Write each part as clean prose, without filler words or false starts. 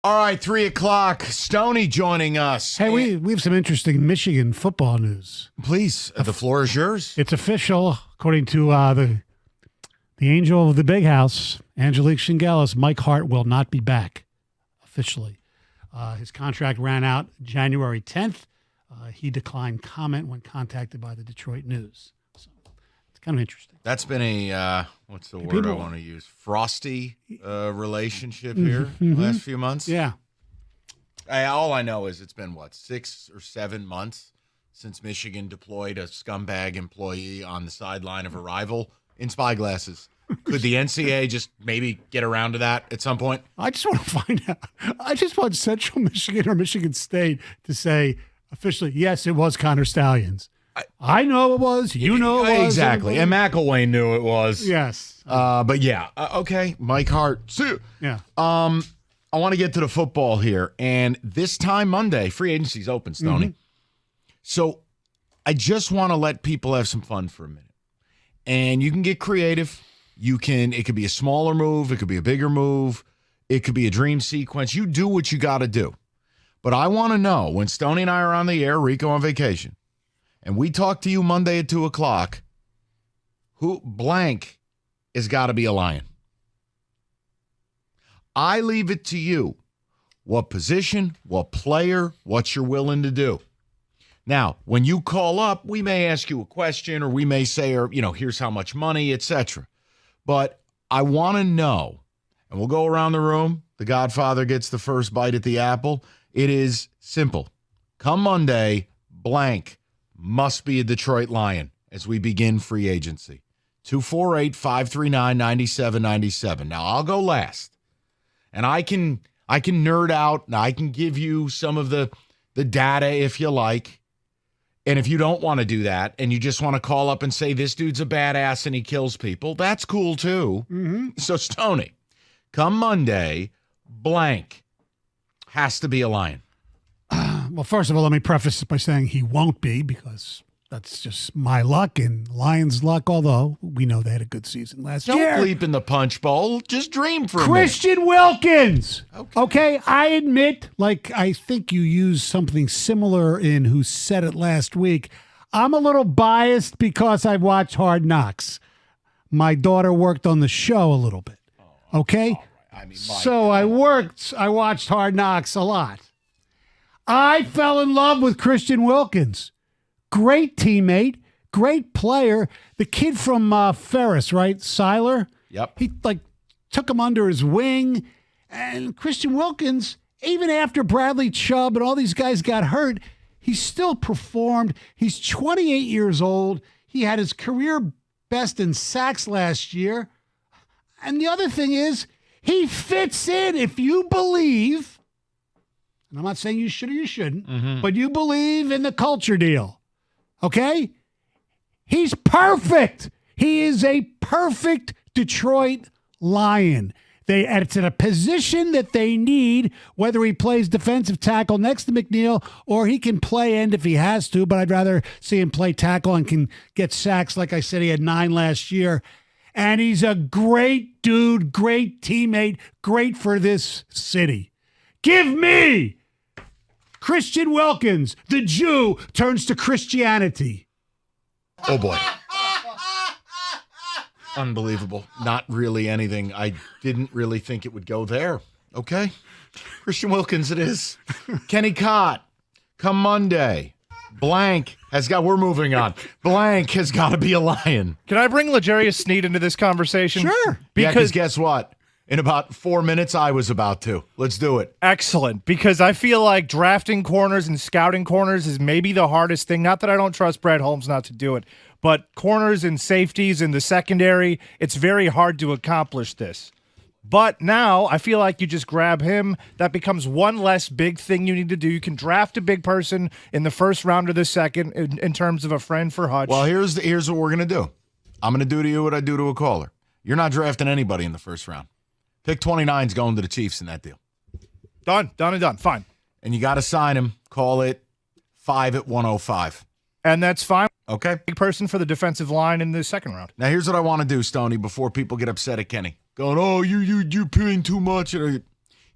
All right, 3 o'clock. Stoney joining us. Hey, we have some interesting Michigan football news. Please, the floor is yours. It's official, according to the angel of the big house, Angelique Shingelis. Mike Hart will not be back officially. His contract ran out January 10th. He declined comment when contacted by the Detroit News. So it's kind of interesting. That's been a, what's the word I want to use? Frosty relationship here the last few months. Yeah. All I know is it's been, 6 or 7 months since Michigan deployed a scumbag employee on the sideline of a rival in spy glasses. Could the NCAA just maybe get around to that at some point? I just want to find out. I just want Central Michigan or Michigan State to say officially, yes, it was Connor Stallions. I know it was. You know it was. Exactly. And McElwain knew it was. Yes. But yeah. Okay. Mike Hart. Yeah. I want to get to the football here. And this time Monday, free agency's open, Stoney. So I just want to let people have some fun for a minute. And you can get creative. It could be a smaller move. It could be a bigger move. It could be a dream sequence. You do what you got to do. But I want to know, when Stoney and I are on the air, Rico on vacation, and we talk to you Monday at 2 o'clock, who blank has got to be a Lion? I leave it to you. What position, what player, what you're willing to do. Now, when you call up, we may ask you a question, or we may say, here's how much money, etc. But I want to know, and we'll go around the room. The Godfather gets the first bite at the apple. It is simple. Come Monday, blank must be a Detroit Lion as we begin free agency. 248-539-9797. Now, I'll go last. And I can nerd out, and I can give you some of the data if you like. And if you don't want to do that, and you just want to call up and say, this dude's a badass and he kills people, that's cool too. So, Stoney, come Monday, blank has to be a Lion. Well, first of all, let me preface it by saying he won't be, because that's just my luck and Lions' luck, although we know they had a good season last year. Don't bleep in the punch bowl. Just dream for a minute. Christian Wilkins. Okay, I admit, I think you used something similar in Who Said It last week. I'm a little biased because I've watched Hard Knocks. My daughter worked on the show a little bit. Okay? So I watched Hard Knocks a lot. I fell in love with Christian Wilkins. Great teammate, great player. The kid from Ferris, right? Seiler? Yep. He took him under his wing. And Christian Wilkins, even after Bradley Chubb and all these guys got hurt, he still performed. He's 28 years old. He had his career best in sacks last year. And the other thing is, he fits in. If you believe, and I'm not saying you should or you shouldn't, but you believe in the culture deal, okay? He's perfect. He is a perfect Detroit Lion. It's at a position that they need, whether he plays defensive tackle next to McNeil or he can play end if he has to, but I'd rather see him play tackle and can get sacks. Like I said, he had 9 last year. And he's a great dude, great teammate, great for this city. Give me Christian Wilkins. The Jew turns to Christianity. Oh, boy. Unbelievable. Not really anything. I didn't really think it would go there. Okay. Christian Wilkins it is. Kenny Cott, come Monday. Blank has got, we're moving on. Blank has got to be a Lion. Can I bring L'Jarius Sneed into this conversation? Sure. Because guess what? In about 4 minutes, I was about to. Let's do it. Excellent. Because I feel like drafting corners and scouting corners is maybe the hardest thing. Not that I don't trust Brad Holmes not to do it, but corners and safeties in the secondary, it's very hard to accomplish this. But now I feel like you just grab him. That becomes one less big thing you need to do. You can draft a big person in the first round or the second in terms of a friend for Hutch. Well, here's what we're going to do. I'm going to do to you what I do to a caller. You're not drafting anybody in the first round. Pick 29's going to the Chiefs in that deal. Done and done. Fine. And you got to sign him. Call it 5 at 105. And that's fine. Okay. Big person for the defensive line in the second round. Now, here's what I want to do, Stoney, before people get upset at Kenny. Going, oh, you're paying too much.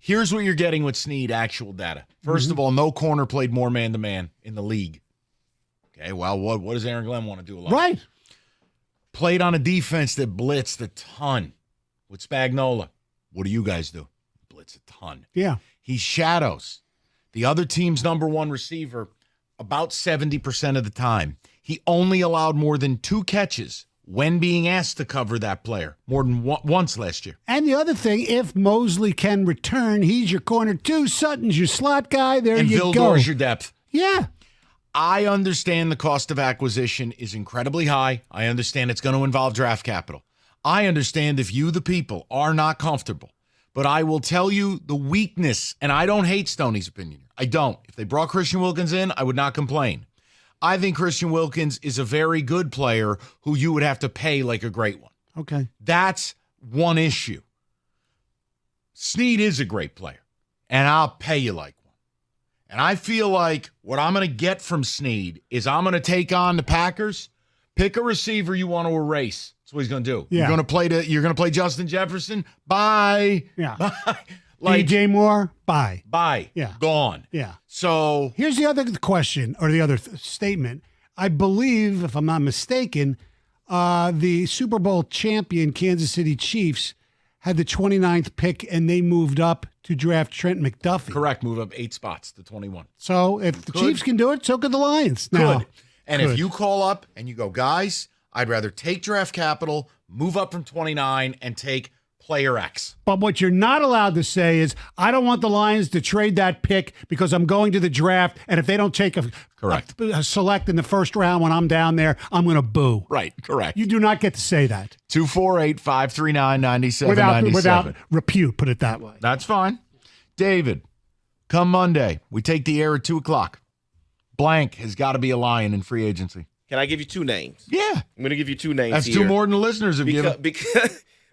Here's what you're getting with Sneed, actual data. First of all, no corner played more man-to-man in the league. Okay, well, what does Aaron Glenn want to do a lot? Right. Played on a defense that blitzed a ton with Spagnuolo. What do you guys do? Blitz a ton. Yeah. He shadows the other team's number one receiver about 70% of the time. He only allowed more than 2 catches when being asked to cover that player, more than once last year. And the other thing, if Mosley can return, he's your corner 2. Sutton's your slot guy. There and you go. Vildor's your depth. Yeah. I understand the cost of acquisition is incredibly high. I understand it's going to involve draft capital. I understand if you, the people, are not comfortable. But I will tell you the weakness, and I don't hate Stoney's opinion. I don't. If they brought Christian Wilkins in, I would not complain. I think Christian Wilkins is a very good player who you would have to pay like a great one. Okay. That's one issue. Sneed is a great player, and I'll pay you like one. And I feel like what I'm going to get from Sneed is I'm going to take on the Packers, pick a receiver you want to erase. That's what he's going to do. Yeah. You're going to play Justin Jefferson? Bye. Yeah. Bye. DJ Moore, bye. Bye. Yeah. Gone. Yeah. So here's the other question, or the other statement. I believe, if I'm not mistaken, the Super Bowl champion Kansas City Chiefs had the 29th pick, and they moved up to draft Trent McDuffie. Correct. Move up 8 spots to 21. So if the Chiefs can do it, so could the Lions. Now, Could. And if you call up and you go, guys, I'd rather take draft capital, move up from 29, and take player X. But what you're not allowed to say is, I don't want the Lions to trade that pick because I'm going to the draft, and if they don't take a select in the first round when I'm down there, I'm going to boo. Right, correct. You do not get to say that. 248-539-9797. Without repute, put it that way. That's fine. David, come Monday, we take the air at 2 o'clock. Blank has got to be a Lion in free agency. Can I give you 2 names? Yeah. I'm going to give you 2 names. That's here. 2 more than the listeners have given.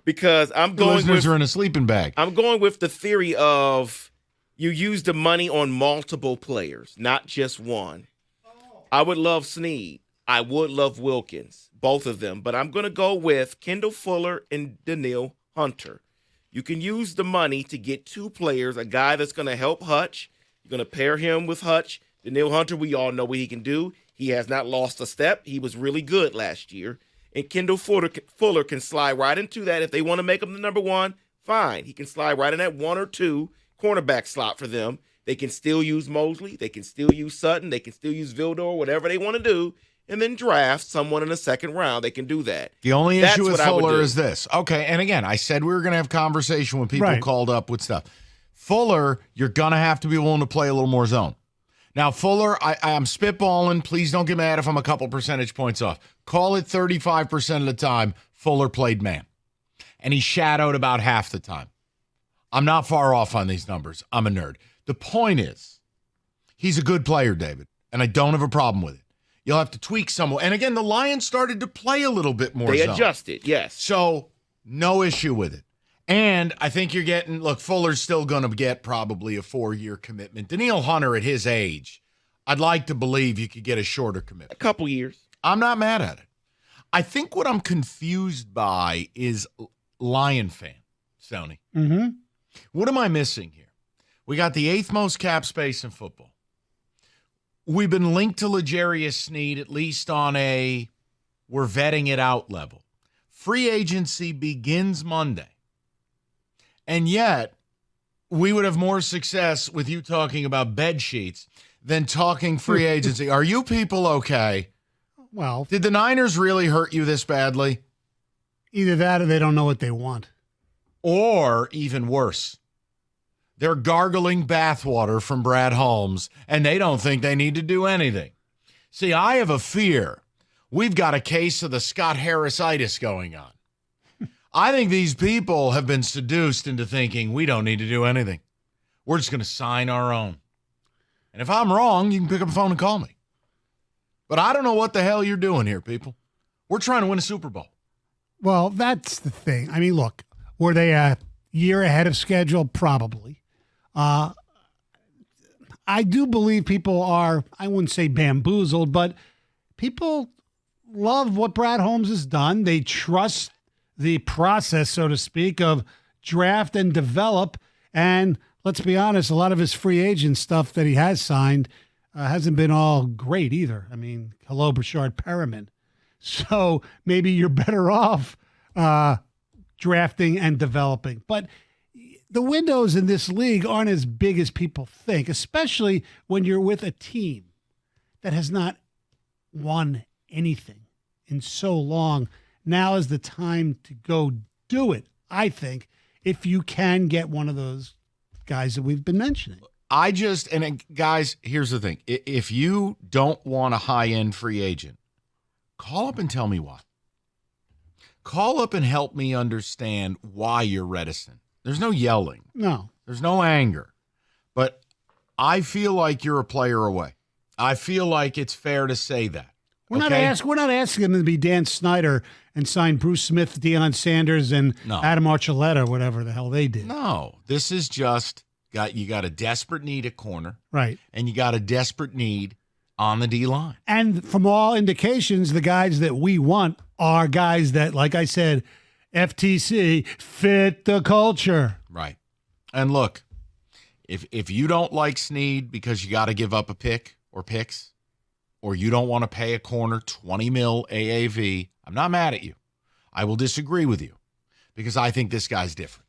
Because I'm going listeners are in a sleeping bag. I'm going with the theory of you use the money on multiple players, not just one. I would love Sneed. I would love Wilkins, both of them. But I'm going to go with Kendall Fuller and Danielle Hunter. You can use the money to get 2 players, a guy that's going to help Hutch. You're going to pair him with Hutch. Danielle Hunter, we all know what he can do. He has not lost a step. He was really good last year. And Kendall Fuller can slide right into that. If they want to make him the number 1, fine. He can slide right in that 1 or 2 cornerback slot for them. They can still use Mosley. They can still use Sutton. They can still use Vildor, whatever they want to do, and then draft someone in the second round. They can do that. The only issue with Fuller is this. Okay, and again, I said we were going to have conversation when people called up with stuff. Fuller, you're going to have to be willing to play a little more zone. Now, Fuller, I'm spitballing. Please don't get mad if I'm a couple percentage points off. Call it 35% of the time, Fuller played man. And he shadowed about half the time. I'm not far off on these numbers. I'm a nerd. The point is, he's a good player, David, and I don't have a problem with it. You'll have to tweak somewhere. And again, the Lions started to play a little bit more zone. They adjusted, yes. So, no issue with it. And I think you're getting, look, Fuller's still going to get probably a 4-year commitment. Danielle Hunter at his age, I'd like to believe you could get a shorter commitment. A couple years. I'm not mad at it. I think what I'm confused by is Lion fan, Stoney. Mm-hmm. What am I missing here? We got the 8th most cap space in football. We've been linked to L'Jarius Sneed, at least on a we're vetting it out level. Free agency begins Monday. And yet, we would have more success with you talking about bed sheets than talking free agency. Are you people okay? Well, did the Niners really hurt you this badly? Either that or they don't know what they want. Or, even worse, they're gargling bathwater from Brad Holmes, and they don't think they need to do anything. See, I have a fear. We've got a case of the Scott Harris-itis going on. I think these people have been seduced into thinking we don't need to do anything. We're just going to sign our own. And if I'm wrong, you can pick up the phone and call me. But I don't know what the hell you're doing here, people. We're trying to win a Super Bowl. Well, that's the thing. I mean, look, were they a year ahead of schedule? Probably. I do believe people are, I wouldn't say bamboozled, but people love what Brad Holmes has done. They trust the process, so to speak, of draft and develop. And let's be honest, a lot of his free agent stuff that he has signed hasn't been all great either. I mean, hello, Brashard Perriman. So maybe you're better off drafting and developing. But the windows in this league aren't as big as people think, especially when you're with a team that has not won anything in so long. Now is the time to go do it, I think, if you can get one of those guys that we've been mentioning. Guys, here's the thing. If you don't want a high-end free agent, call up and tell me why. Call up and help me understand why you're reticent. There's no yelling. No. There's no anger. But I feel like you're a player away. I feel like it's fair to say that. We're not asking him to be Dan Snyder and sign Bruce Smith, Deion Sanders, and Adam Archuleta, whatever the hell they did. No. This is just you got a desperate need at corner. Right. And you got a desperate need on the D-line. And from all indications, the guys that we want are guys that, like I said, FTC, fit the culture. Right. And look, if you don't like Sneed because you got to give up a pick or picks, or you don't want to pay a corner $20 million AAV, I'm not mad at you. I will disagree with you because I think this guy's different.